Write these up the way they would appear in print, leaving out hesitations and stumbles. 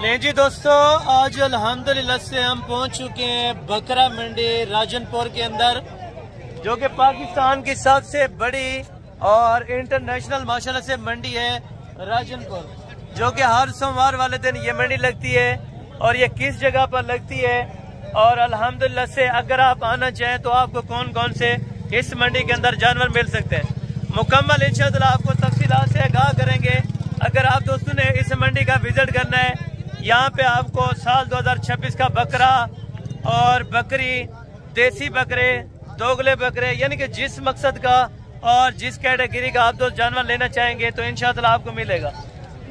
नहीं जी दोस्तों, आज अल्हम्दुलिल्लाह से हम पहुंच चुके हैं बकरा मंडी राजनपुर के अंदर, जो कि पाकिस्तान की सबसे बड़ी और इंटरनेशनल माशाल्लाह से मंडी है राजनपुर, जो कि हर सोमवार वाले दिन ये मंडी लगती है। और ये किस जगह पर लगती है और अल्हम्दुलिल्लाह से अगर आप आना चाहें तो आपको कौन कौन से इस मंडी के अंदर जानवर मिल सकते हैं, मुकम्मल इंशाअल्लाह आपको तफसीलात से आगाह करेंगे। अगर आप दोस्तों ने इस मंडी का विजिट करना है, यहाँ पे आपको साल 2026 का बकरा और बकरी, देसी बकरे, दोगले बकरे, यानी कि जिस मकसद का और जिस कैटेगरी का आप दोस्त जानवर लेना चाहेंगे तो इंशाअल्लाह आपको मिलेगा।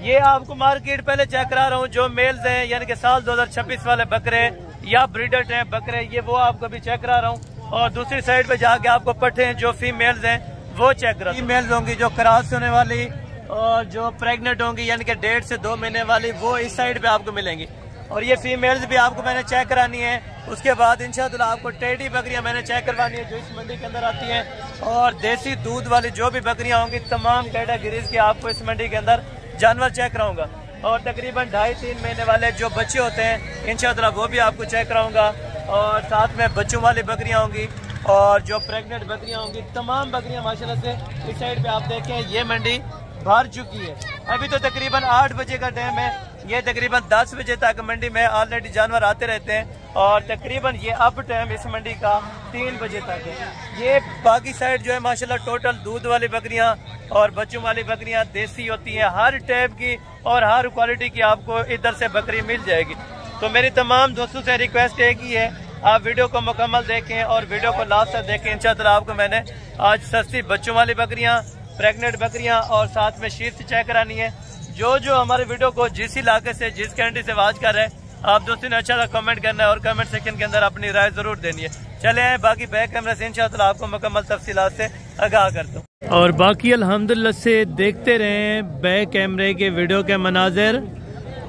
ये आपको मार्केट पहले चेक करा रहा हूँ, जो मेल्स हैं यानी कि साल 2026 वाले बकरे या ब्रीडर टाइप बकरे, ये वो आपको भी चेक करा रहा हूँ। और दूसरी साइड पे जाके आपको पट्टे हैं जो फीमेल्स हैं वो चेक करा। फीमेल्स होंगी जो क्रॉस होने वाली और जो प्रेग्नेंट होंगी यानी कि 1.5 से 2 महीने वाली, वो इस साइड पे आपको मिलेंगी। और ये फीमेल्स भी आपको मैंने चेक करानी है। उसके बाद इंशाअल्लाह आपको टेडी बकरियां मैंने चेक करवानी है जो इस मंडी के अंदर आती हैं। और देसी दूध वाली जो भी बकरियां होंगी तमाम कैटेगरीज के आपको इस मंडी के अंदर जानवर चेक कराऊंगा। और तकरीबन 2.5-3 महीने वाले जो बच्चे होते हैं इंशाअल्लाह वो भी आपको चेक कराऊंगा। और साथ में बच्चों वाली बकरियां होंगी और जो प्रेग्नेंट बकरियां होंगी, तमाम बकरियां माशाल्लाह से इस साइड पे आप देखें ये मंडी भर चुकी है। अभी तो तकरीबन 8 बजे का टाइम है, ये तकरीबन 10 बजे तक मंडी में ऑलरेडी जानवर आते रहते हैं। और तकरीबन ये अप टाइम इस मंडी का 3 बजे तक है। ये बाकी साइड जो है माशाल्लाह टोटल दूध वाली बकरियां और बच्चों वाली बकरियां देसी होती हैं, हर टाइप की और हर क्वालिटी की आपको इधर से बकरी मिल जाएगी। तो मेरी तमाम दोस्तों से रिक्वेस्ट एक ही है, आप वीडियो को मुकम्मल देखें और वीडियो को लास्ट तक देखें। इंशाअल्लाह आपको मैंने आज सस्ती बच्चों वाली बकरियां, प्रेग्नेंट बकरियां और साथ में शीर्ष चेक करानी है। जो हमारे वीडियो को जिस इलाके से, जिस कंट्री से वाच कर रहे हैं, आप दोस्तों ने अच्छा कमेंट करना है और कमेंट सेक्शन के अंदर अपनी राय जरूर देनी है। चले आए बाकी बैक कैमरा से इंशाअल्लाह आपको मुकम्मल तफसीलात से आगाह करता हूँ। और बाकी अल्हम्दुलिल्लाह से देखते रहे बैक कैमरे के वीडियो के मनाजिर।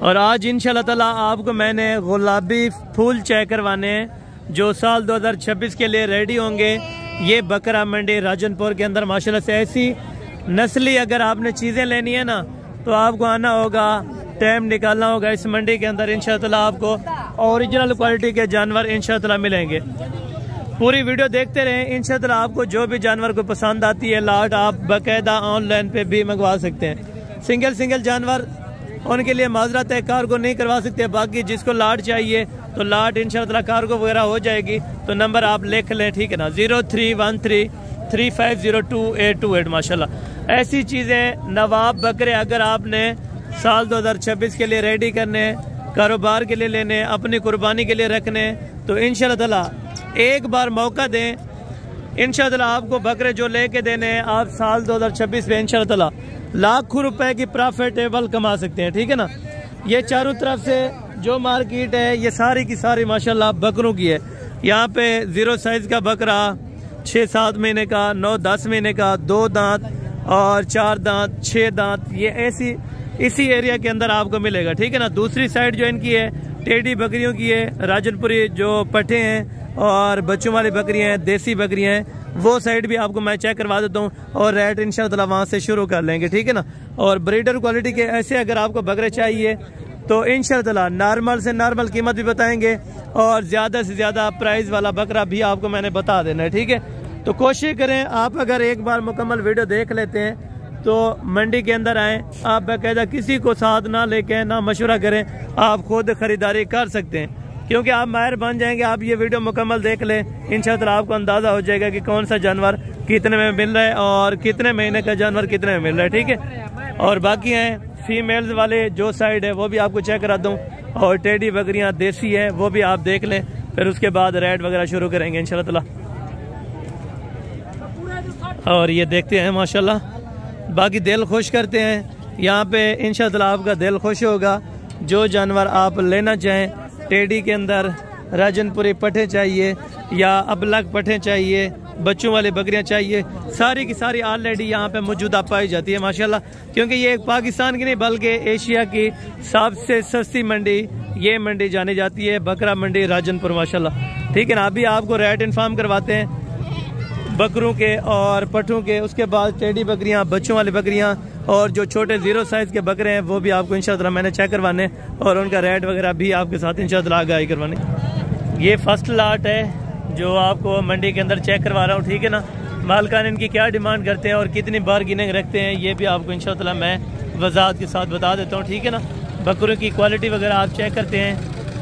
और आज इंशाअल्लाह ताला आपको मैंने गुलाबी फूल चेक करवाने हैं जो साल 2026 के लिए रेडी होंगे। ये बकरा मंडी राजनपुर के अंदर माशाल्लाह से ऐसी नस्ली अगर आपने चीज़ें लेनी है ना तो आपको आना होगा, टाइम निकालना होगा इस मंडी के अंदर। इंशाअल्लाह आपको ओरिजिनल क्वालिटी के जानवर इंशाअल्लाह मिलेंगे। पूरी वीडियो देखते रहें, इंशाअल्लाह आपको जो भी जानवर को पसंद आती है लाट आप बाकायदा ऑनलाइन पे भी मंगवा सकते हैं। सिंगल जानवर उनके लिए माजरत है, कार्गो नहीं करवा सकते। बाकी जिसको लाट चाहिए तो लाट इंशाअल्लाह कार्गो वगैरह हो जाएगी। तो नंबर आप लिख लें, ठीक है ना, 031335022828। माशाल्लाह ऐसी चीज़ें नवाब बकरे अगर आपने साल 2026 के लिए रेडी करने, कारोबार के लिए लेने, अपनी कुर्बानी के लिए रखने, तो इंशाअल्लाह एक बार मौका दें। इंशाअल्लाह आपको बकरे जो लेके देने आप साल 2026 में इंशाअल्लाह लाखों रुपए की प्रॉफिटेबल कमा सकते हैं, ठीक है ना। ये चारों तरफ से जो मार्केट है ये सारी की सारी माशाल्लाह बकरों की है। यहाँ पे 0 साइज का बकरा 6-7 महीने का, 9-10 महीने का, 2 दांत और 4 दांत, 6 दांत, ये ऐसी इसी एरिया के अंदर आपको मिलेगा, ठीक है ना। दूसरी साइड जो इनकी है टेडी बकरियों की है, राजनपुरी जो पट्टे हैं और बच्चों वाली बकरियां हैं, देसी बकरियां हैं, वो साइड भी आपको मैं चेक करवा देता हूँ। और रेट इंशाअल्लाह वहाँ से शुरू कर लेंगे, ठीक है ना। और ब्रीडर क्वालिटी के ऐसे अगर आपको बकरे चाहिए तो इंशाअल्लाह नॉर्मल से नॉर्मल कीमत भी बताएंगे और ज़्यादा से ज़्यादा प्राइस वाला बकरा भी आपको मैंने बता देना है, ठीक है। तो कोशिश करें आप अगर एक बार मुकम्मल वीडियो देख लेते हैं तो मंडी के अंदर आएँ, आप बाकायदा किसी को साथ ना लेके ना मशवरा करें, आप खुद खरीदारी कर सकते हैं क्योंकि आप माहिर बन जाएंगे। आप ये वीडियो मुकम्मल देख लें, इंशाअल्लाह आपको अंदाज़ा हो जाएगा कि कौन सा जानवर कितने में मिल रहा है और कितने महीने का जानवर कितने में मिल रहा है, ठीक है। और बाकी हैं फीमेल्स वाले जो साइड है वो भी आपको चेक करा दूँ। और टेडी बकरियाँ देसी है वो भी आप देख लें, फिर उसके बाद रेट वगैरह शुरू करेंगे इंशाअल्लाह। और ये देखते हैं माशाल्लाह, बाकी दिल खुश करते हैं यहाँ पे इंशाअल्लाह, आपका दिल खुश होगा। जो जानवर आप लेना चाहें, टेडी के अंदर राजनपुरी पट्टे चाहिए या अबलग पट्टे चाहिए, बच्चों वाली बकरियां चाहिए, सारी की सारी ऑलरेडी यहाँ पे मौजूदा पाई जाती है माशाल्लाह। क्योंकि ये एक पाकिस्तान की नहीं बल्कि एशिया की सबसे सस्ती मंडी ये मंडी जानी जाती है, बकरा मंडी राजनपुर माशाल्लाह, ठीक है ना। अभी आपको रेट इन्फॉर्म करवाते हैं बकरों के और पट्टों के, उसके बाद टेडी बकरियां, बच्चों वाली बकरियां और जो छोटे 0 साइज़ के बकरे हैं वो भी आपको इंशाअल्लाह मैंने चेक करवाने और उनका रेट वगैरह भी आपके साथ इंशाअल्लाह आगाही करवाने। ये फर्स्ट लाट है जो आपको मंडी के अंदर चेक करवा रहा हूँ, ठीक है ना। मालकान इनकी क्या डिमांड करते हैं और कितनी बार्गेनिंग रखते हैं ये भी आपको इंशाअल्लाह मैं वजाहत के साथ बता देता हूँ, ठीक है ना। बकरों की क्वालिटी वगैरह आप चेक करते हैं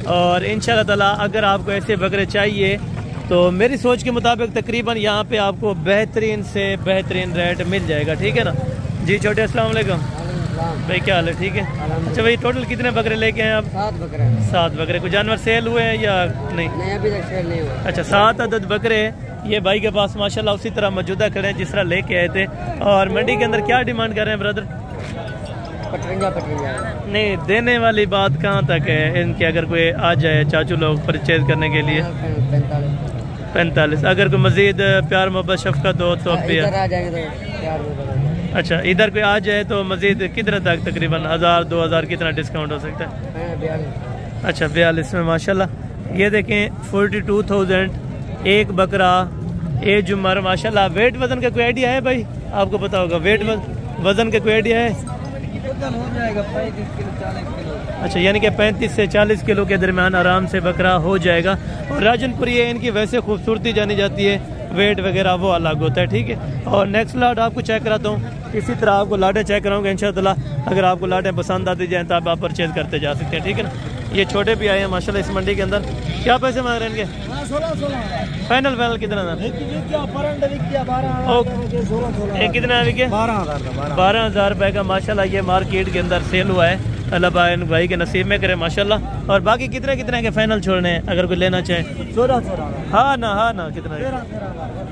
और इंशाअल्लाह ताला अगर आपको ऐसे बकरे चाहिए तो मेरी सोच के मुताबिक तकरीबन यहाँ पे आपको बेहतरीन से बेहतरीन रेट मिल जाएगा, ठीक है ना जी। छोटे अस्सलाम वालेकुम भाई, क्या हाल है? ठीक है। अच्छा भाई, टोटल कितने बकरे लेके हैं आप? 7 बकरे। 7 बकरे। कोई जानवर सेल हुए हैं या नहीं? नहीं, अभी तक सेल नहीं हुआ। अच्छा, 7 अदद बकरे ये भाई के पास माशाल्लाह उसी तरह मौजूदा खड़े हैं जिस तरह लेके आए थे। और मंडी के अंदर क्या डिमांड कर रहे हैं ब्रदर? 55। नहीं, देने वाली बात कहाँ तक है इनके? अगर कोई आ जाए चाचू लोग परचेज करने के लिए 45। अगर कोई मजीद प्यार मोहब्बत शफकत हो तो भी आ जाएंगे तो प्यार मोहब्बत। अच्छा, इधर कोई आ जाए तो मजीद कितने तक तकरीबन 1000-2000 कितना डिस्काउंट हो सकता है? 42। अच्छा, 42 में माशाल्लाह। ये देखें 42,000 एक बकरा, एज उम्र माशाल्लाह। वेट वजन का कोई आइडिया है भाई? आपको पता होगा वेट वजन का कोई आइडिया है? हो जाएगा 35 किलो 40 किलो। अच्छा, यानी कि 35 से 40 किलो के दरमियान आराम से बकरा हो जाएगा। और राजनपुरी है, इनकी वैसे खूबसूरती जानी जाती है, वेट वगैरह वो अलग होता है, ठीक है। और नेक्स्ट लाट आपको चेक कराता हूँ, इसी तरह आपको लाटें चेक कराऊंगा इंशाअल्लाह। अगर आपको लाटें पसंद आती जाएँ तो आप परचेज करते जा सकते हैं, ठीक है ना। ये छोटे भी आए हैं माशाल्लाह इस मंडी के अंदर। क्या पैसे मांग रहे हैं इनके? 16 फाइनल कितना था? कितना बिके? 12,000 रुपए का माशाल्लाह ये मार्केट के अंदर सेल हुआ है। अल्लाह भाई के नसीब में करे माशाल्लाह। और बाकी कितने के फाइनल छोड़ने हैं अगर कोई लेना चाहे? 16। हाँ ना कितना?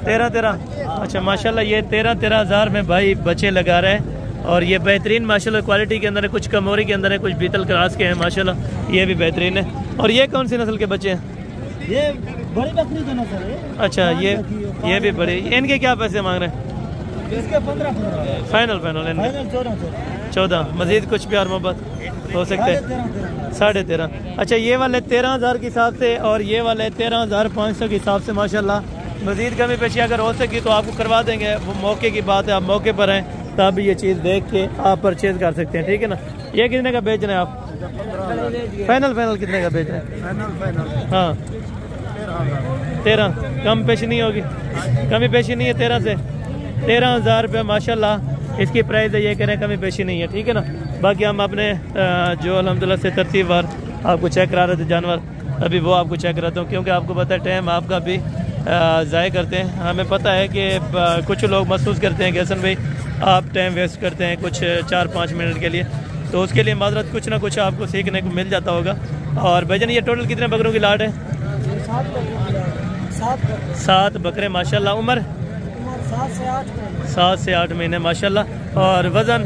13। अच्छा माशाल्लाह, ये 13,000 में भाई बच्चे लगा रहे हैं। और ये बेहतरीन माशाल्लाह क्वालिटी के अंदर है, कुछ कमोरी के अंदर है, कुछ बीतल क्रास के हैं माशाल्लाह। ये भी बेहतरीन है। और ये कौन सी नस्ल के बच्चे हैं? ये बड़ी बकरी का नस्ल है। अच्छा, ये भी बड़ी। इनके क्या पैसे मांग रहे हैं? इसके 15। फाइनल 14। मजीद कुछ प्यार मोहब्बत हो सकते हैं? 13.5। अच्छा, ये वाले 13,000 के हिसाब से और ये वाले 13,500 के हिसाब से माशाल्लाह। मजीद कमी पेशी अगर हो सकी तो आपको करवा देंगे, वो मौके की बात है, आप मौके पर हैं तब ये चीज़ देख के आप परचेज कर सकते हैं, ठीक है ना। ये कितने का बेच रहे हैं आप? फाइनल कितने का बेच रहे हैं? हाँ 13। कम पेशी नहीं होगी? कमी पेशी नहीं है 13 से? 13,000 रुपये माशाल्लाह इसकी प्राइस है। ये कह रहे हैं कमी पेशी नहीं है, ठीक है ना। बाकी हम अपने जो अल्हम्दुलिल्लाह से तरतीबवार आपको चेक करा रहे थे जानवर, अभी वो आपको चेक कराता हूँ, क्योंकि आपको पता है टाइम आपका भी ज़ाय करते हैं। हमें पता है कि कुछ लोग महसूस करते हैं कि हसन भाई आप टाइम वेस्ट करते हैं कुछ 4-5 मिनट के लिए, तो उसके लिए माजरत कुछ ना कुछ आपको सीखने को मिल जाता होगा। और भाईजान ये टोटल कितने बकरों की लाट है? 7 बकरे माशाल्लाह। उम्र 7 से 8 महीने माशाल्लाह। और वज़न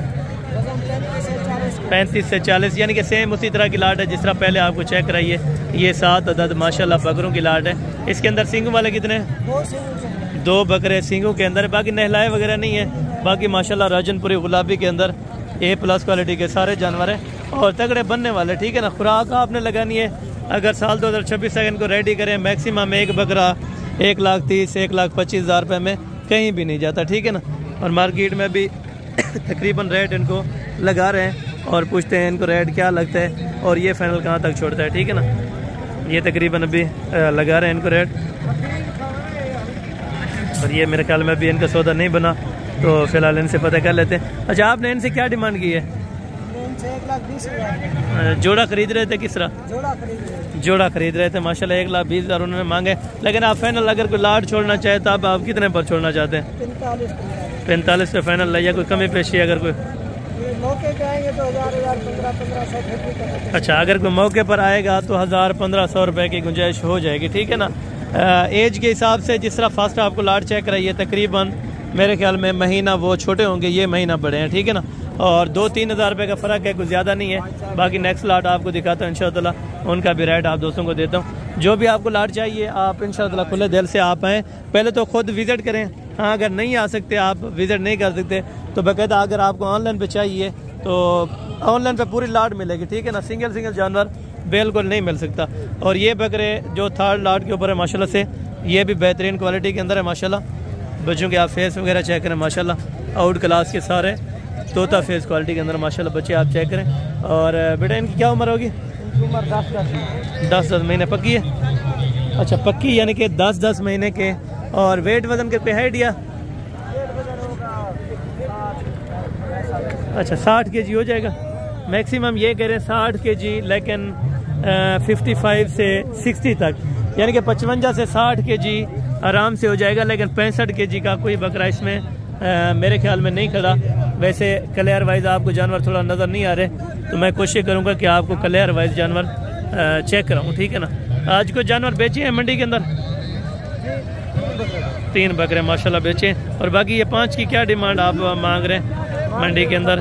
35 से 40, यानी कि सेम उसी तरह की लाट है जिस तरह पहले आपको चेक कराइए। ये 7 अदद माशाल्लाह बकरों की लाट है। इसके अंदर सींगों वाले कितने हैं? 2 बकरे सींगों के अंदर, बाकी नहलाए वगैरह नहीं है। बाकी माशाल्लाह राजनपुरी गुलाबी के अंदर A+ क्वालिटी के सारे जानवर हैं और तगड़े बनने वाले, ठीक है ना। खुराक आपने लगानी है, अगर साल 2026 तक इनको रेडी करें मैक्सिमम एक बकरा 1,30,000 1,25,000 रुपये में कहीं भी नहीं जाता, ठीक है ना। और मार्केट में भी तकरीबन रेट इनको लगा रहे हैं और पूछते हैं इनको रेट क्या लगता है और ये फाइनल कहाँ तक छोड़ता है, ठीक है ना। ये तकरीबन अभी लगा रहे हैं इनको रेट। और ये मेरे ख्याल में अभी इनका सौदा नहीं बना, तो फिलहाल इनसे पता कर लेते हैं। अच्छा, आपने इनसे क्या डिमांड की है? 1,20,000 जोड़ा खरीद रहे थे? किस तरह जोड़ा खरीद रहे थे माशाल्लाह। 1,20,000 उन्होंने मांगे, लेकिन आप फाइनल अगर कोई लाट छोड़ना चाहे तो आप कितने पर छोड़ना चाहते हैं? 45 पे फाइनल या कोई कमी पेशी अगर कोई मौके पे आएंगे तो 1,000-1,500 अच्छा, अगर कोई मौके पर आएगा तो 1,000-1,500 रुपये की गुंजाइश हो जाएगी, ठीक है ना। एज के हिसाब से जिस तरह फर्स्ट आपको लाट चेक कराइए, तकरीबन मेरे ख्याल में महीना वो छोटे होंगे, ये महीना बड़े हैं, ठीक है ना। और 2-3 हज़ार रुपये का फ़र्क है, कुछ ज़्यादा नहीं है। बाकी नेक्स्ट लाट आपको दिखाता हूँ इंशाअल्लाह, उनका भी रेट आप दोस्तों को देता हूँ। जो भी आपको लाट चाहिए आप इंशाअल्लाह खुले दिल से आप आएँ, पहले तो खुद विज़िट करें। हाँ, अगर नहीं आ सकते, आप विज़िट नहीं कर सकते तो बाकायदा अगर आपको ऑनलाइन पे चाहिए तो ऑनलाइन पे पूरी लाट मिलेगी, ठीक है ना। सिंगल जानवर बिल्कुल नहीं मिल सकता। और ये बकरे जो 3rd लाट के ऊपर है माशाल्लाह से, ये भी बेहतरीन क्वालिटी के अंदर है माशाल्लाह। बच्चों के आप फेस वगैरह चेक करें माशाल्लाह, आउट क्लास के सारे तोता फेस क्वालिटी के अंदर माशाल्लाह बच्चे आप चेक करें। और बेटा इनकी क्या उम्र होगी? उम्र 10 महीने पक्की है। अच्छा पक्की यानी कि 10 महीने के। और वेट वजन के पे है आइडिया? अच्छा 60 kg हो जाएगा मैक्सिमम, ये कह रहे हैं 60 kg, लेकिन 55 से 60 तक यानी कि 55 से 60 kg आराम से हो जाएगा। लेकिन 65 kg का कोई बकरा इसमें मेरे ख्याल में नहीं खड़ा। वैसे क्लियर वाइज आपको जानवर थोड़ा नज़र नहीं आ रहे, तो मैं कोशिश करूँगा कि आपको क्लियर वाइज जानवर चेक कराऊँ, ठीक है ना। आज को जानवर बेचे हैं मंडी के अंदर? 3 बकरे माशाल्लाह बेचे। और बाकी ये 5 की क्या डिमांड आप मांग रहे हैं मंडी के अंदर?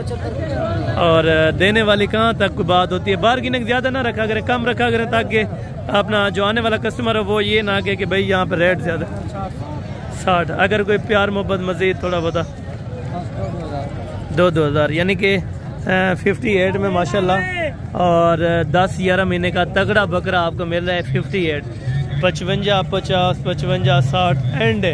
और देने वाली कहाँ तक कोई बात होती है? बार्गेनिंग ज़्यादा ना रखा करें, कम रखा करें, ताकि अपना जो आने वाला कस्टमर है वो ये ना कहे कि भाई यहाँ पे रेट ज़्यादा। 60 अगर कोई प्यार मोहब्बत मज़ीद थोड़ा बता 2,000 यानी कि 58 में माशाल्लाह। और 10-11 महीने का तगड़ा बकरा आपको मिल रहा है 58, 55, 50, 55, 60 एंड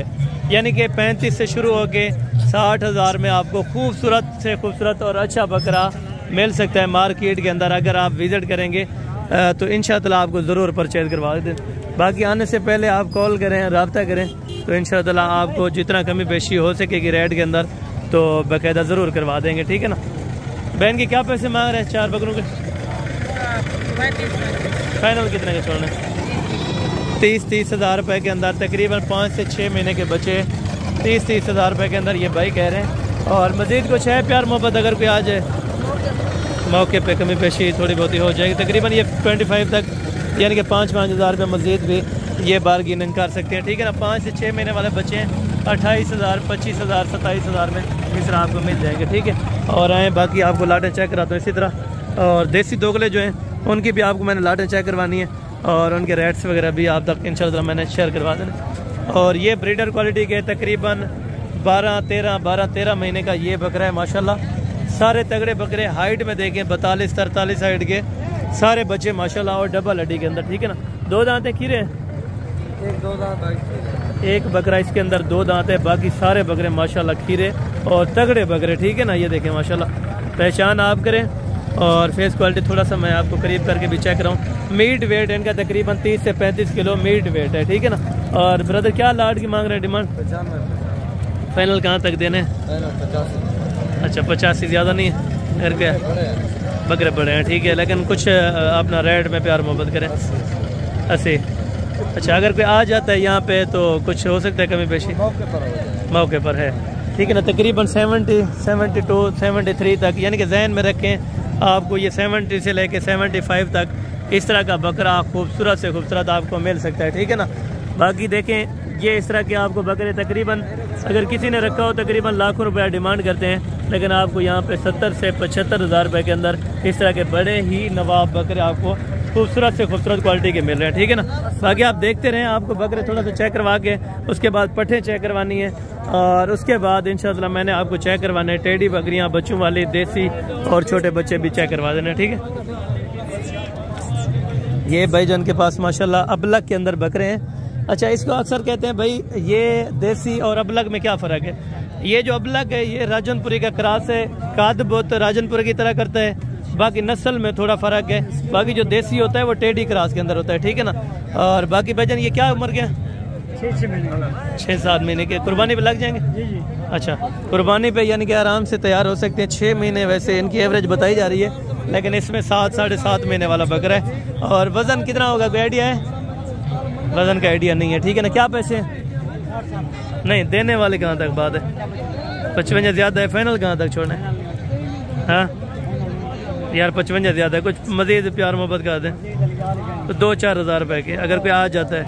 यानी कि 35 से शुरू होके 60,000 में आपको खूबसूरत से खूबसूरत और अच्छा बकरा मिल सकता है मार्केट के अंदर। अगर आप विज़िट करेंगे तो इंशाअल्लाह आपको ज़रूर परचेज़ करवा दें। बाकी आने से पहले आप कॉल करें, रब्ता करें, तो इंशाअल्लाह आपको जितना कमी पेशी हो सकेगी रेट के अंदर तो बाकायदा ज़रूर करवा देंगे, ठीक है ना। बहन के क्या पैसे मांग रहे हैं 4 बकरों के? फाइनल कितने के छोड़ने? 30 हज़ार रुपये के अंदर तकरीबन 5 से 6 महीने के बच्चे 30 हज़ार रुपये के अंदर ये भाई कह रहे हैं। और मज़ीद कुछ है प्यार मोहब्बत अगर कोई आ जाए मौके पे कमी पेशी थोड़ी बहुत ही हो जाएगी। तकरीबन ये 25 तक यानी कि 5-5 हज़ार रुपये मज़ीद भी ये बार्गेनिंग कर सकते हैं, ठीक है ना। 5 से 6 महीने वाले बच्चे हैं 28 हज़ार, 25 हज़ार, 27 हज़ार में इस तरह आपको मिल जाएंगे, ठीक है। और आए बाकी आपको लाटें चेक कराता हूँ इसी तरह। और देसी दोगले जो हैं उनकी भी आपको मैंने लाटें चेक करवानी है और उनके रेट्स वगैरह भी आप तक इंशाअल्लाह मैंने शेयर करवा देना। और ये ब्रीडर क्वालिटी के तकरीबन 12-13 महीने का ये बकरा है माशाल्लाह। सारे तगड़े बकरे हाइट में देखें 42-43 हाइट के सारे बच्चे माशाल्लाह और डबल हड्डी के अंदर, ठीक है ना। 2 दांतें खीरे हैं, 1-2 दांत, एक बकरा इसके अंदर 2 दांत है, बाकी सारे बकरे माशाल्लाह खीरे और तगड़े बकरे, ठीक है ना। ये देखें माशाल्लाह, पहचान आप करें। और फेस क्वालिटी थोड़ा सा मैं आपको करीब करके भी चेक कराऊँ। मीट वेट इनका तकरीबन 30 से 35 किलो मीट वेट है, ठीक है ना। और ब्रदर क्या लाट की मांग रहे हैं डिमांड? 95। फाइनल कहाँ तक देने? 85। अच्छा 85 ज़्यादा नहीं है, घर के बकरे बड़े हैं, ठीक है। लेकिन कुछ अपना रेट में प्यार मोहब्बत करें 80। अच्छा अगर कोई आ जाता है यहाँ पे तो कुछ हो सकता है कमी पेशी? मौके पर है, ठीक है ना। तकरीबन 70, 72, 73 तक यानी कि जहन में रखें आपको ये 70 से लेके 75 तक इस तरह का बकरा खूबसूरत से खूबसूरत आपको मिल सकता है, ठीक है ना। बाकी देखें ये इस तरह के आपको बकरे तकरीबन अगर किसी ने रखा हो तकरीबन लाखों रुपया डिमांड करते हैं, लेकिन आपको यहाँ पे 70 से 75 हज़ार रुपये के अंदर इस तरह के बड़े ही नवाब बकरे आपको खूबसूरत से खूबसूरत क्वालिटी के मिल रहे हैं, ठीक है ना। बाकी आप देखते रहें, आपको बकरे थोड़ा सा चेक करवा के उसके बाद पट्ठे चेक करवानी है और उसके बाद इंशाअल्लाह मैंने आपको चेक करवाने हैं टेडी बकरियाँ, बच्चों वाली, देसी और छोटे बच्चे भी चेक करवा देने, ठीक है। ये भाईजान के पास माशाल्लाह अबलग के अंदर बकरे हैं। अच्छा इसको अक्सर कहते हैं भाई ये देसी और अबलग में क्या फ़र्क है? ये जो अबलग है ये राजनपुरी का क्रॉस है, काद बहुत राजनपुरी की तरह करता है, बाकी नस्ल में थोड़ा फ़र्क है। बाकी जो देसी होता है वो टेडी क्रॉस के अंदर होता है, ठीक है ना। और बाकी भाईजान ये क्या उम्र के? 6-7 महीने के। कुर्बानी पे लग जाएंगे? जी जी। अच्छा कुर्बानी पे यानी कि आराम से तैयार हो सकते हैं। 6 महीने वैसे इनकी एवरेज बताई जा रही है, लेकिन इसमें 7-7.5 महीने वाला बकरा है। और वज़न कितना होगा कोई आइडिया है? वज़न का आइडिया नहीं है, ठीक है ना। क्या पैसे नहीं देने वाले कहाँ तक बात है? 55 ज़्यादा है, फाइनल कहाँ तक छोड़ना है? हाँ यार 55 ज़्यादा है, कुछ मज़ीद प्यार मोहब्बत कर दें तो 2-4 हज़ार रुपये के अगर कोई आ जाता है,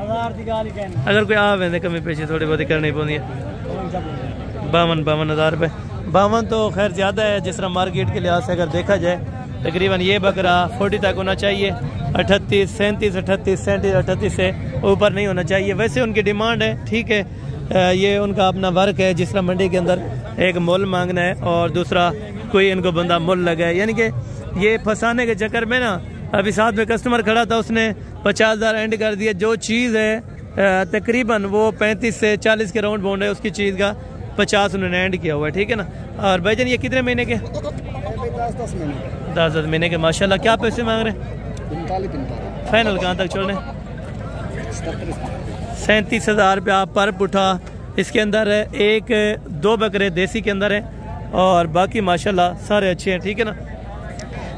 अगर कोई आ वेंदे कमी पेशी थोड़ी बहुत करनी पौनी है। 52 हज़ार रुपये। 52 तो खैर ज़्यादा है जिस तरह मार्केट के लिहाज से अगर देखा जाए। तकरीबन ये बकरा 40 तक होना चाहिए, 38, 37, 38, 37, 38 से ऊपर नहीं होना चाहिए। वैसे उनकी डिमांड है, ठीक है, ये उनका अपना वर्क है। जिस तरह मंडी के अंदर एक मोल मांगना है और दूसरा कोई इनको बंदा मोल लगाए, यानी कि ये फंसाने के चक्कर में ना अभी साथ में कस्टमर खड़ा था, उसने 50,000 एंड कर दिया। जो चीज़ है तकरीबन वो 35 से 40 के राउंड बाउंड है, उसकी चीज़ का 50 उन्होंने एंड किया हुआ है, ठीक है ना। और भाईजान ये कितने महीने के? 10 महीने 10 महीने के माशाल्लाह। क्या पैसे मांग रहे हैं? 45 फाइनल कहाँ तक छोड़ रहे हैं? 37,000 रुपया पर पुठा। इसके अंदर एक 2 बकरे देसी के अंदर है और बाकी माशाल्लाह सारे अच्छे हैं, ठीक है ना।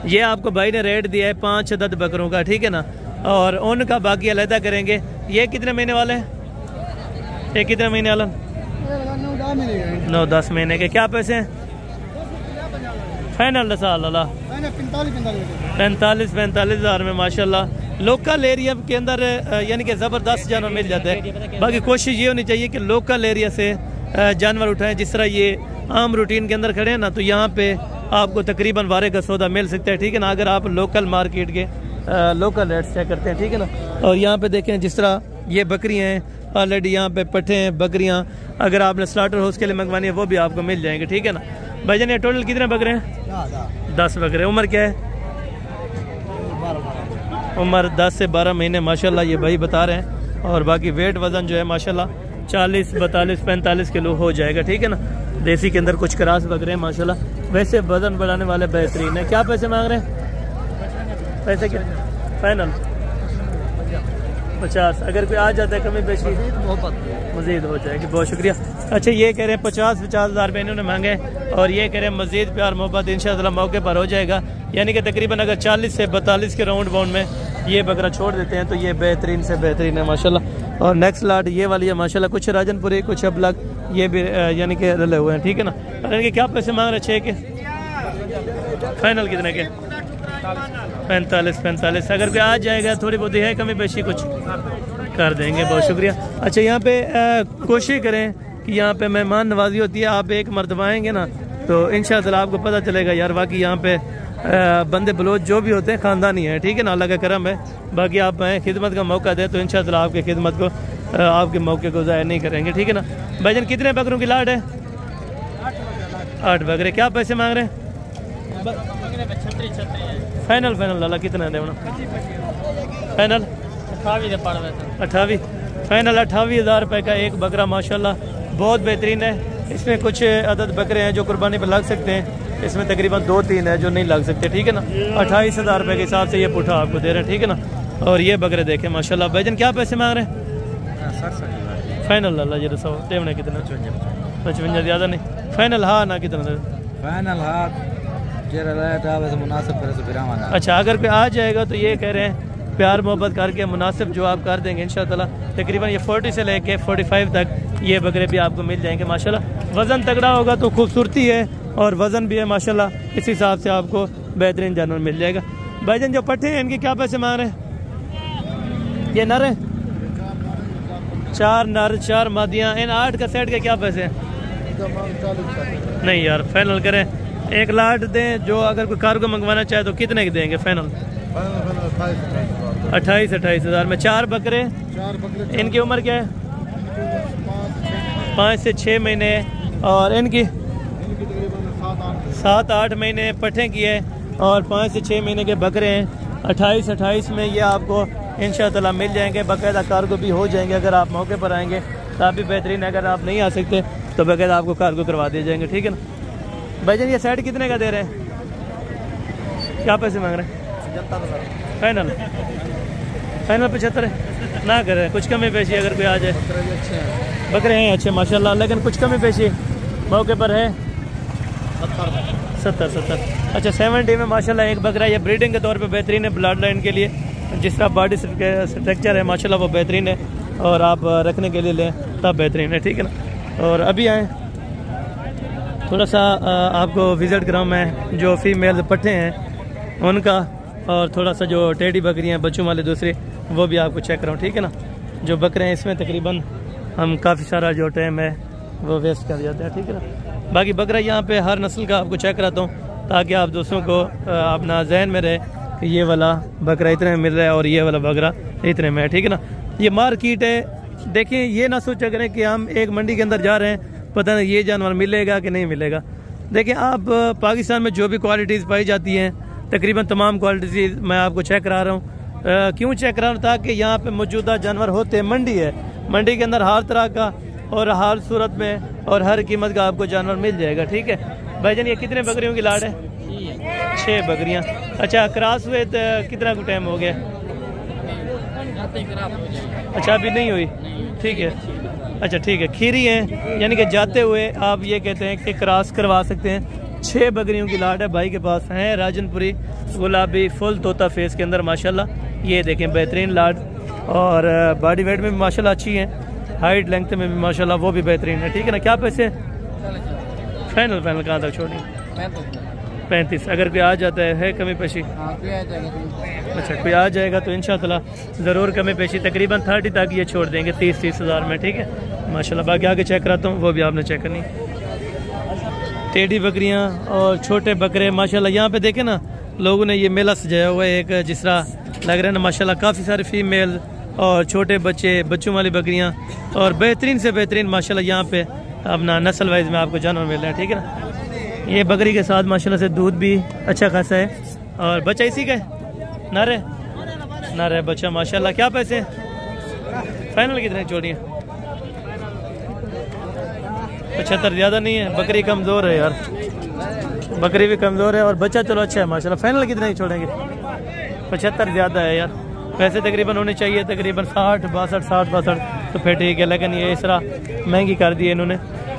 ये आपको भाई ने रेट दिया है 5 अदद बकरों का, ठीक है ना। और उनका बाकी अलहदा करेंगे। ये कितने महीने वाले हैं? ये कितने महीने वाला? 9-10 महीने के। क्या पैसे हैं? फाइनल 45,000 में माशाल्लाह। लोकल एरिया के अंदर यानी कि ज़बरदस्त जानवर मिल जाते हैं। बाकी कोशिश ये होनी चाहिए कि लोकल एरिया से जानवर उठाएं। जिस तरह ये आम रूटीन के अंदर खड़े हैं ना, तो यहाँ पे आपको तकरीबन वारे का सौदा मिल सकता है, ठीक है ना, अगर आप लोकल मार्केट के लोकल रेट्स चेक करते हैं, ठीक है ना। और यहाँ पे देखें जिस तरह ये बकरियाँ हैं ऑलरेडी, यहाँ पे पट्ठे हैं बकरियाँ। अगर आपने स्लाटर हाउस के लिए मंगवानी है वो भी आपको मिल जाएंगे, ठीक है ना। भाईजान ये टोटल कितने बकरे हैं? 10 बकरे। उम्र क्या है? उम्र 10 से 12 महीने माशाल्लाह ये भाई बता रहे हैं। और बाकी वेट वजन जो है माशाल्लाह 40, 42, 45 किलो हो जाएगा, ठीक है ना। देसी के अंदर कुछ क्रास बकरे हैं माशाल्लाह। वैसे वजन बढ़ाने वाले बेहतरीन है। क्या पैसे मांग रहे हैं? पैसे क्या फाइनल? 50। अगर कोई आ जाता है कमी पेशी मजीद हो जाएगी। बहुत शुक्रिया। अच्छा ये कह रहे हैं 50,000 रुपये इन्होंने मांगे और ये कह रहे हैं मजीद प्यार मोहब्बत इंशाअल्लाह मौके पर हो जाएगा। यानी कि तकरीबन अगर 40 से 42 के राउंड बाउंड में ये बकरा छोड़ देते हैं तो ये बेहतरीन से बेहतरीन है माशाल्लाह। और नेक्स्ट लाट ये वाली है माशाल्लाह। कुछ राजनपुरी कुछ अबलग ये भी यानी कि रले हुए हैं, ठीक है ना। और इनके क्या पैसे मांग रहे हैं? 6 के। फाइनल कितने के? 45। अगर कोई आ जाएगा थोड़ी बहुत है कमी पेशी कुछ कर देंगे। बहुत शुक्रिया। अच्छा यहाँ पे कोशिश करें कि यहाँ पे मेहमान नवाजी होती है। आप एक मरतबा आएंगे ना तो इंशाअल्लाह आपको पता चलेगा यार वाकई यहाँ पे बंदे बलोच जो भी होते हैं ख़ानदानी है, ठीक है ना। अल्लाह का करम है। बाकी आप खिदमत का मौका दें तो इंशाअल्लाह आपकी खिदमत को आपके मौके को ज़ाया नहीं करेंगे, ठीक है ना। भाईजान कितने बकरों की लाट है? 8 बकरे। क्या पैसे मांग रहे हैं? फाइनल लाला कितना है? फाइनल 28। फाइनल 28,000 रुपये का एक बकरा माशाल्लाह बहुत बेहतरीन है। इसमें कुछ अदद बकरे हैं जो कुर्बानी पर लग सकते हैं। इसमें तकरीबन 2-3 है जो नहीं लग सकते, ठीक है ना। 28,000 रुपये के हिसाब से ये पुठा आपको दे रहे हैं, ठीक है ना। और ये बकरे देखें माशाल्लाह। भाईजान क्या पैसे मांग रहे हैं? फाइनल लाला जी रसो टेमने कितना? 55। ज़्यादा नहीं। फाइनल हाँ ना कितना? फाइनल हाँ मुनासिब। अच्छा अगर कोई आ जाएगा तो ये कह रहे हैं प्यार मोहब्बत करके मुनासिब जो आप कर देंगे इंशाअल्लाह। तकरीबन ये 40 से लेके 45 तक ये बकरे भी आपको मिल जाएंगे माशाल्लाह। वज़न तगड़ा होगा तो खूबसूरती है और वज़न भी है माशाल्लाह। इस हिसाब से आपको बेहतरीन जानवर मिल जाएगा। भाईजान जो पट्टे हैं इनके क्या पैसे मांग रहे हैं? ये नर है? 4 नर 4 मादियाँ। इन 8 का सेट के क्या पैसे हैं? नहीं यार फाइनल करें। एक लाट दें जो अगर कोई कार को मंगवाना चाहे तो कितने के देंगे? फाइनल 28,000 में 4 बकरे। इनकी उम्र क्या है? 5 से 6 महीने। और इनकी 7-8 महीने पट्ठे की है और 5 से 6 महीने के बकरे हैं। 28 में ये आपको इंशाअल्लाह मिल जाएंगे। बाकायदा कार्गो भी हो जाएंगे अगर आप मौके पर आएंगे तो आप भी बेहतरीन है। अगर आप नहीं आ सकते तो बाकायदा आपको कार्गो करवा दिए जाएंगे, ठीक है ना। भाईजान ये सेट कितने का दे रहे हैं? क्या पैसे मांग रहे हैं? फाइनल 75 है ना करें कुछ कमी पेशी अगर कोई आ जाए। बकरे हैं अच्छे माशाल्लाह लेकिन कुछ कमी पेशी मौके पर है 70। अच्छा 70 में माशाल्लाह एक बकरा ये ब्रीडिंग के तौर पे बेहतरीन है। ब्लड लाइन के लिए जिस तरह बॉडी स्ट्रक्चर है माशाल्लाह वो बेहतरीन है और आप रखने के लिए लें तब बेहतरीन है, ठीक है ना। और अभी आए थोड़ा सा आपको विजिट कराऊँ मैं जो फीमेल पट्टे हैं उनका और थोड़ा सा जो टेडी बकरियाँ हैं बच्चों वाले दूसरे वो भी आपको चेक कराऊँ, ठीक है ना। जो बकरे हैं इसमें तकरीबन हम काफ़ी सारा जो टाइम है वो वेस्ट कर जाते हैं, ठीक है ना। बाकी बकरा यहाँ पे हर नस्ल का आपको चेक कराता हूँ ताकि आप दोस्तों को अपना जहन में रहे कि ये वाला बकरा इतने में मिल रहा है और ये वाला बकरा इतने में है, ठीक है ना। ये मार्केट है। देखें ये ना सोचा करें कि हम एक मंडी के अंदर जा रहे हैं पता नहीं ये जानवर मिलेगा कि नहीं मिलेगा। देखिए आप पाकिस्तान में जो भी क्वालिटीज़ पाई जाती हैं तकरीबन तमाम क्वालिटीज़ मैं आपको चेक करा रहा हूँ। क्यों चेक करा रहा हूँ? ताकि यहाँ पे मौजूदा जानवर होते हैं। मंडी है, मंडी के अंदर हर तरह का और हर सूरत में और हर कीमत का आपको जानवर मिल जाएगा, ठीक है। भाईजान ये कितने बकरियों की लाड है? 6 बकरियां। अच्छा क्रॉस हुए तो कितना कुछ टाइम हो गया? अच्छा अभी नहीं हुई, ठीक है। अच्छा ठीक है, खीरी है, यानी कि जाते हुए आप ये कहते हैं कि क्रॉस करवा सकते हैं। 6 बकरियों की लाड है भाई के पास है, राजनपुरी गुलाबी फुल तोता फेस के अंदर माशाल्लाह। ये देखें बेहतरीन लाड, और बॉडी वेट में भी माशाल्लाह अच्छी है, हाइट लेंथ में भी माशाल्लाह वो भी बेहतरीन है, ठीक है ना। क्या पैसे फाइनल कहाँ तक छोड़ेंगे? 35। अगर कोई आ जाता है कमी पेशी? अच्छा कोई आ जाएगा तो इंशाअल्लाह ज़रूर कमी पेशी, तकरीबन 30 तक ये छोड़ देंगे, 30 हज़ार में, ठीक है माशाल्लाह। बाकी आगे चेक कराता हूँ, वो भी आपने चेक करनी। टेढ़ी बकरियाँ और छोटे बकरे माशाल्लाह। यहाँ पे देखें ना, लोगों ने ये मेला सजाया हुआ है एक, जिस तरह लग रहा है ना माशाल्लाह, काफ़ी सारे फीमेल और छोटे बच्चों वाली बकरियाँ, और बेहतरीन से बेहतरीन माशाल्लाह यहाँ पे अपना नस्ल वाइज में आपको जानवर मिल रहा है, ठीक है ना। ये बकरी के साथ माशाल्लाह से दूध भी अच्छा खासा है, और बच्चा इसी का है, नारे बच्चा माशाल्लाह। क्या पैसे फाइनल कितने छोड़िए? 75। ज़्यादा नहीं है, बकरी कमज़ोर है यार, बकरी भी कमज़ोर है और बच्चा चलो अच्छा है माशाल्लाह। फाइनल कितने ही छोड़ेंगे? 75 ज़्यादा है यार, पैसे तकरीबन होने चाहिए तकरीबन 60 62 तो फिर ठीक है, लेकिन ये इस तरह महंगी कर दी है इन्होंने।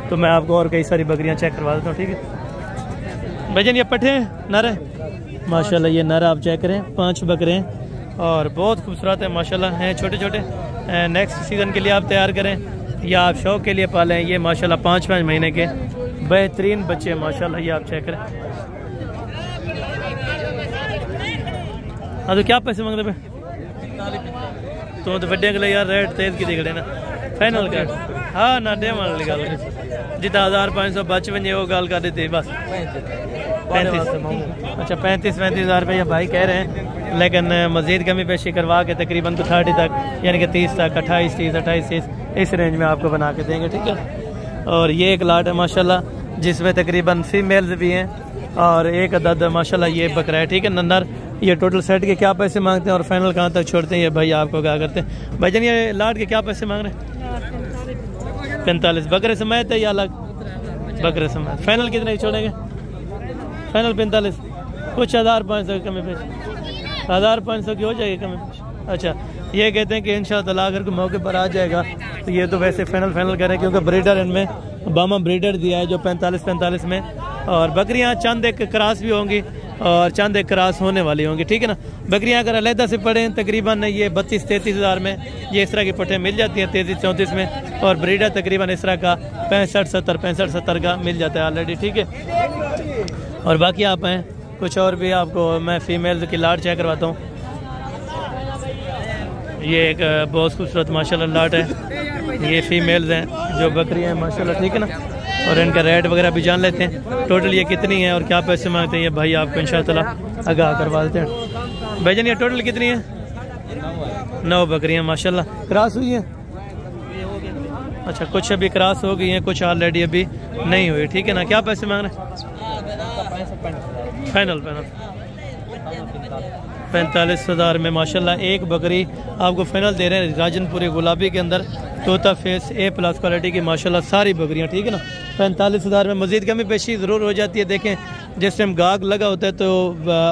तो मैं आपको और कई सारी बकरियां चेक करवा देता हूँ, ठीक है भाईजान। ये पट्टे हैं नर है माशाल्लाह, ये नर आप चेक करें, 5 बकरे हैं और बहुत खूबसूरत है माशाल्लाह, हैं छोटे छोटे। नेक्स्ट सीज़न के लिए आप तैयार करें या आप शौक के लिए पालें, ये माशाल्लाह 5-5 महीने के बेहतरीन बच्चे माशाल्लाह, ये आप चेक करें। हाँ तो क्या पैसे मांग रहे? तो बड़े के यार रेट तेज की दिखड़े ना, फाइनल कर हाँ ना डे मान ली गल जितना 1500 बच वे वो गल कर देती बस 35। अच्छा 35 हज़ार रुपये भाई कह रहे हैं, लेकिन मज़ीद कमी पेशी करवा के तकरीबन तो 30 तक, यानी कि 30 तक 28 30 इस रेंज में आपको बना के देंगे, ठीक है। और ये एक लाट है माशाल्लाह, जिसमें तकरीबन फीमेल्स भी हैं और एक अदद माशाल्लाह ये बकरा है, ठीक है नन्नर। ये टोटल सेट के क्या पैसे मांगते हैं और फाइनल कहाँ तक छोड़ते हैं ये भाई आपको क्या करते हैं? भाईजान ये लाट के क्या पैसे मांग रहे हैं? 45। बकरे समेत है या अलग? बकरे समेत। फाइनल कितने छोड़ेंगे? फाइनल 45। कुछ 1500 की कमी पेश, 1500 की हो जाएगी कमी पेश। अच्छा ये कहते हैं कि इंशाअल्लाह अगर कोई मौके पर आ जाएगा तो ये तो वैसे फाइनल करें, क्योंकि ब्रीडर इनमें बामा ब्रीडर दिया है जो 45 में, और बकरियां चंद एक क्रॉस भी होंगी और चंद एक क्रॉस होने वाली होंगी, ठीक है ना। बकरियां अगर अलहदा से पड़ें तकरीबन ये 32-33 हज़ार में ये इस तरह की पट्टे मिल जाती हैं, 33-34 में, और ब्रीडर तकरीबन इस तरह का 65-70 का मिल जाता है ऑलरेडी, ठीक है। और बाकी आप हैं कुछ और भी आपको मैं फीमेल की लाट चेक करवाता हूँ। ये एक बहुत खूबसूरत माशाल्लाह लाट है, ये फीमेल्स हैं जो बकरियां हैं माशाल्लाह, ठीक है ना। और इनका रेट वगैरह भी जान लेते हैं, टोटल ये कितनी है और क्या पैसे मांगते हैं ये भाई आपको इंशाअल्लाह आगाह करवा देते हैं। भाईजान ये टोटल कितनी है? 9 बकरियां माशाल्लाह। क्रॉस हुई है? अच्छा कुछ अभी क्रॉस हो गई हैं, कुछ ऑलरेडी अभी नहीं हुई, ठीक है ना। क्या पैसे मांग रहे हैं? फाइनल 45 हज़ार में माशाल्लाह एक बकरी आपको फाइनल दे रहे हैं राजनपुरी गुलाबी के अंदर, तोता फेस A+ क्वालिटी की माशाल्लाह सारी बकरियां, ठीक है ना। 45 हज़ार में मज़ीद कमी पेशी ज़रूर हो जाती है। देखें जिस टाइम गाग लगा होता है तो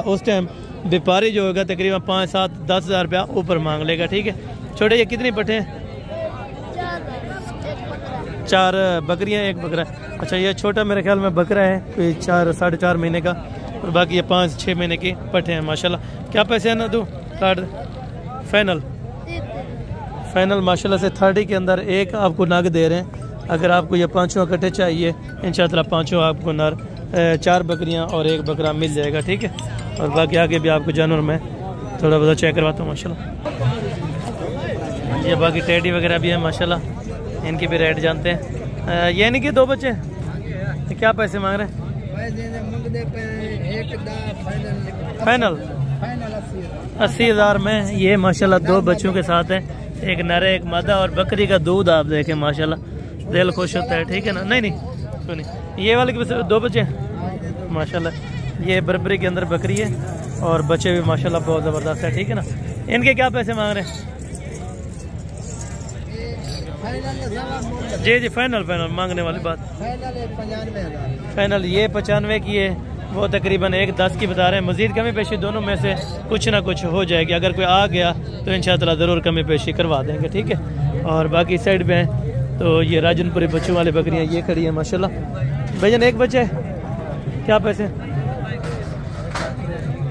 उस टाइम व्यापारी जो होगा तकरीबन 5-7-10 हज़ार रुपया ऊपर मांग लेगा, ठीक है। छोटे ये कितनी पट्टे हैं? 4 बकरियां 1 बकरा। अच्छा ये छोटा मेरे ख्याल में बकरा है, कोई 4-4.5 महीने का, और बाकी ये 5-6 महीने की पट्टे हैं माशाल्लाह। क्या पैसे है ना दूँ कार्ड? फाइनल माशाल्लाह से 30 के अंदर एक आपको नग दे रहे हैं। अगर आपको ये 5 इकट्ठे चाहिए इंशाअल्लाह 5 आपको नर 4 बकरियां और 1 बकरा मिल जाएगा, ठीक है। और बाकी आगे भी आपको जानवर में थोड़ा बहुत चेक करवाता हूँ माशाल्लाह। ये बाकी टेडी वगैरह भी है माशाल्लाह, इनकी भी रेट जानते हैं। ये नहीं कि 2 बच्चे क्या पैसे मांग रहे हैं? फाइनल 80 हज़ार में ये माशाल्लाह 2 बच्चों के साथ है, एक नर एक मादा, और बकरी का दूध आप देखें माशाल्लाह दिल खुश होता है, ठीक है ना। नहीं सुनिए ये वाले के 2 बच्चे माशाल्लाह, ये बरबरी के अंदर बकरी है और बच्चे भी माशाल्लाह बहुत ज़बरदस्त है, ठीक है ना। इनके क्या पैसे मांग रहे हैं? जी जी फाइनल मांगने वाली बात फाइनल ये 95 की है, वो तकरीबन 110 की बता रहे हैं। मजीद कमी पेशी दोनों में से कुछ ना कुछ हो जाएगी, अगर कोई आ गया तो इंशाअल्लाह ज़रूर कमी पेशी करवा देंगे, ठीक है। और बाकी साइड पे हैं तो ये राजनपुरी बच्चों वाली बकरियाँ ये खड़ी है माशाल्लाह। भैया एक बच्चे क्या पैसे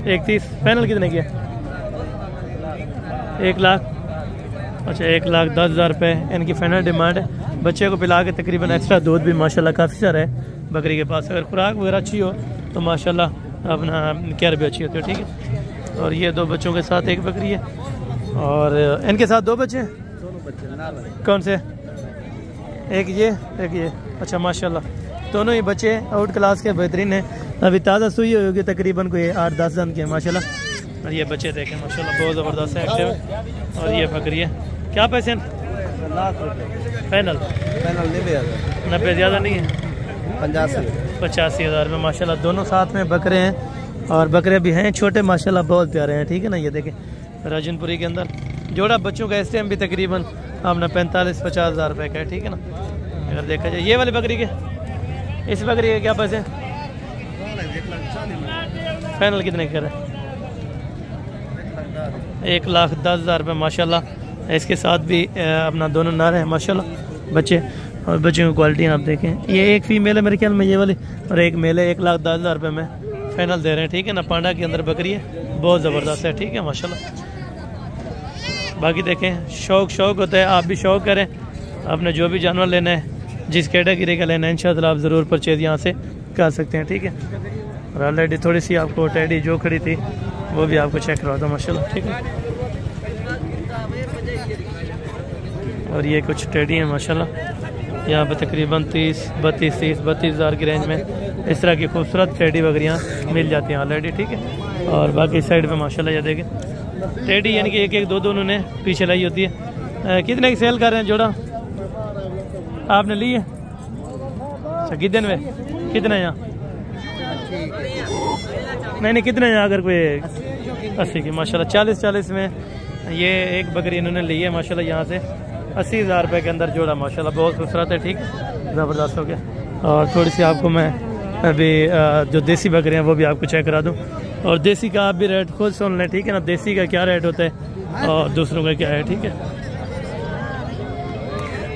130 फाइनल कितने किया 1 लाख, अच्छा 1,10,000 रुपये इनकी फाइनल डिमांड है। बच्चे को पिला के तकरीबन एक्स्ट्रा दूध भी माशाल्लाह काफ़ी सारा है बकरी के पास, अगर खुराक वगैरह अच्छी हो तो माशाल्लाह अपना केयर भी अच्छी होती है, ठीक है। और ये 2 बच्चों के साथ एक बकरी है और इनके साथ 2 बच्चे, दोनों बच्चे कौन से एक ये अच्छा माशाल्लाह दोनों ही बच्चे आउट क्लास के बेहतरीन है। अभी ताज़ा सुई होगी तकरीबन कोई 8-10 दिन के माशाल्लाह। और ये बच्चे देखें माशाल्लाह बहुत ज़बरदस्त है एक्टिव। और ये बकरी है क्या पैसे फाइनल 90 ज़्यादा नहीं है 85,000 में माशाल्लाह। दोनों साथ में बकरे हैं और बकरे भी हैं छोटे माशाल्लाह बहुत प्यारे हैं, ठीक है ना। ये देखें राजनपुरी के अंदर जोड़ा बच्चों का इस टाइम भी तकरीबन अपना 45-50,000 रुपये का है, ठीक है ना। अगर देखा जाए ये वाली बकरी के इस बकरी के क्या पैसे फाइनल कितने कर रहे हैं 1,10,000 रुपये माशाल्लाह। इसके साथ भी अपना दोनों नर हैं माशाल्लाह बच्चे। और बच्चों की क्वालिटी आप देखें, ये एक फीमेल है मेरे ख्याल में ये वाली और एक मेल है। 1,10,000 रुपये में फाइनल दे रहे हैं, ठीक है ना। पांडा के अंदर बकरी है बहुत ज़बरदस्त है, ठीक है माशाल्लाह। बाकी देखें शौक होता है, आप भी शौक करें आपने जो भी जानवर लेना है जिस कैटेगरी का लेना है इंशाअल्लाह आप ज़रूर परचेज यहाँ से कर सकते हैं, ठीक है। और ऑलरेडी थोड़ी सी आपको टेडी जो खड़ी थी वो भी आपको चेक करवाता हूँ माशाल्लाह, ठीक है। और ये कुछ टेडी हैं माशाल्लाह, यहाँ पे तकरीबन 32,000 की रेंज में इस तरह की खूबसूरत टेडी बकरियाँ मिल जाती हैं ऑलरेडी, ठीक है। और बाकी साइड पे माशाल्लाह ये देखें टेडी यानी कि 1-1, 2 उन्होंने पीछे लाई होती है। कितने की सेल कर रहे हैं जोड़ा आपने ली है? अच्छा कितने में कितना यहाँ नहीं कितने यहाँ अगर कोई 80 की माशाल्लाह 40 में ये एक बकरी इन्होंने ली है माशाल्लाह यहाँ से 80,000 रुपये के अंदर जोड़ा माशाल्लाह बहुत खूबसूरत है, ठीक ज़बरदस्त हो गया। और थोड़ी सी आपको मैं अभी जो देसी बकरियाँ वो भी आपको चेक करा दूँ। और देसी का आप भी रेट खुद सुन लें, ठीक है ना। देसी का क्या रेट होता है और दूसरों का क्या है, ठीक है।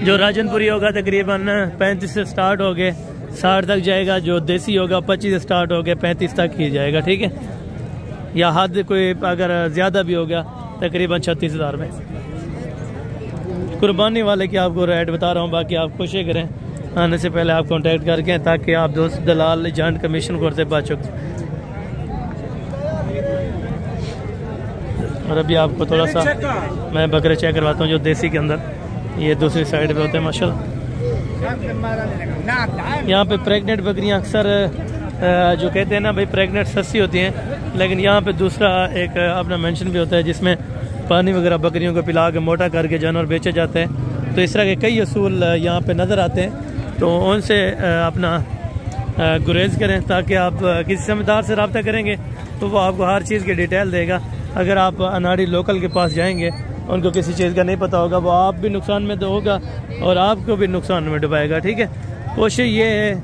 जो राजनपुरी होगा तकरीबन 35 से स्टार्ट हो गए 60 तक जाएगा, जो देसी होगा 25 से स्टार्ट हो गए 35 तक ही जाएगा, ठीक है। या हद कोई अगर ज़्यादा भी हो गया तकरीबन 36,000 में। कुर्बानी वाले की आपको रेट बता रहा हूँ, बाकी आप कोशिश करें आने से पहले आप कांटेक्ट करके ताकि आप दोस्त दलाल एजेंट कमीशन को से बच सकें। और अभी आपको थोड़ा सा मैं बकरे चेक करवाता हूँ जो देसी के अंदर ये दूसरी साइड पे होते हैं माशाल्लाह। यहाँ पे प्रेग्नेंट बकरियाँ अक्सर जो कहते हैं ना भाई प्रेग्नेंट सस्ती होती हैं, लेकिन यहाँ पे दूसरा एक अपना मेंशन भी होता है जिसमें पानी वगैरह बकरियों को पिला के मोटा करके जानवर बेचे जाते हैं। तो इस तरह के कई असूल यहाँ पे नज़र आते हैं, तो उनसे अपना गुरेज करें ताकि आप किसी समझदार से रब्ता करेंगे तो वो आपको हर चीज़ की डिटेल देगा। अगर आप अनाड़ी लोकल के पास जाएंगे उनको किसी चीज़ का नहीं पता होगा, वो आप भी नुकसान में तो होगा और आपको भी नुकसान में डुबाएगा, ठीक है। कोशिश ये है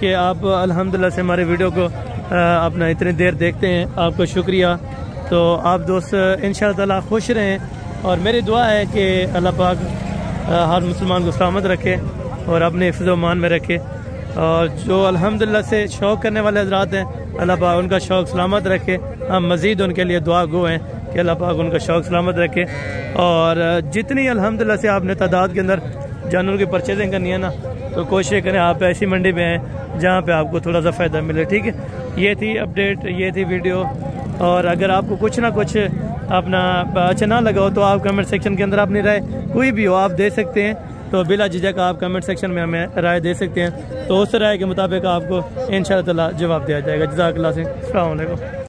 कि आप अल्हम्दुलिल्लाह से हमारे वीडियो को अपना इतनी देर देखते हैं, आपको शुक्रिया। तो आप दोस्त इंशाअल्लाह ताला खुश रहें और मेरी दुआ है कि अल्लाह पाक हर मुसलमान को सलामत रखे और अपने हिफ्ज़-ओ-मान में रखे। और जो अल्हम्दुलिल्लाह से शौक़ करने वाले हज़रात हैं अल्लाह पाक उनका शौक़ सलामत रखे। हम मज़ीद उनके लिए दुआ गो हैं कि अल्लाह पाक उनका शौक़ सलामत रखे। और जितनी अल्हम्दुलिल्लाह से आपने तादाद के अंदर जानवरों की परचेजिंग करनी है ना, तो कोशिश करें आप ऐसी मंडी में हैं जहाँ पे आपको थोड़ा सा फ़ायदा मिले, ठीक है। ये थी अपडेट, ये थी वीडियो। और अगर आपको कुछ ना कुछ अपना अच्छा ना लगा हो तो आप कमेंट सेक्शन के अंदर अपनी राय कोई भी हो आप दे सकते हैं। तो बिला झिझक आप कमेंट सेक्शन में हमें राय दे सकते हैं, तो उस राय के मुताबिक आपको इंशाअल्लाह ताला जवाब दिया जाएगा। जज़ाकल्लाह से, अस्सलाम वालेकुम।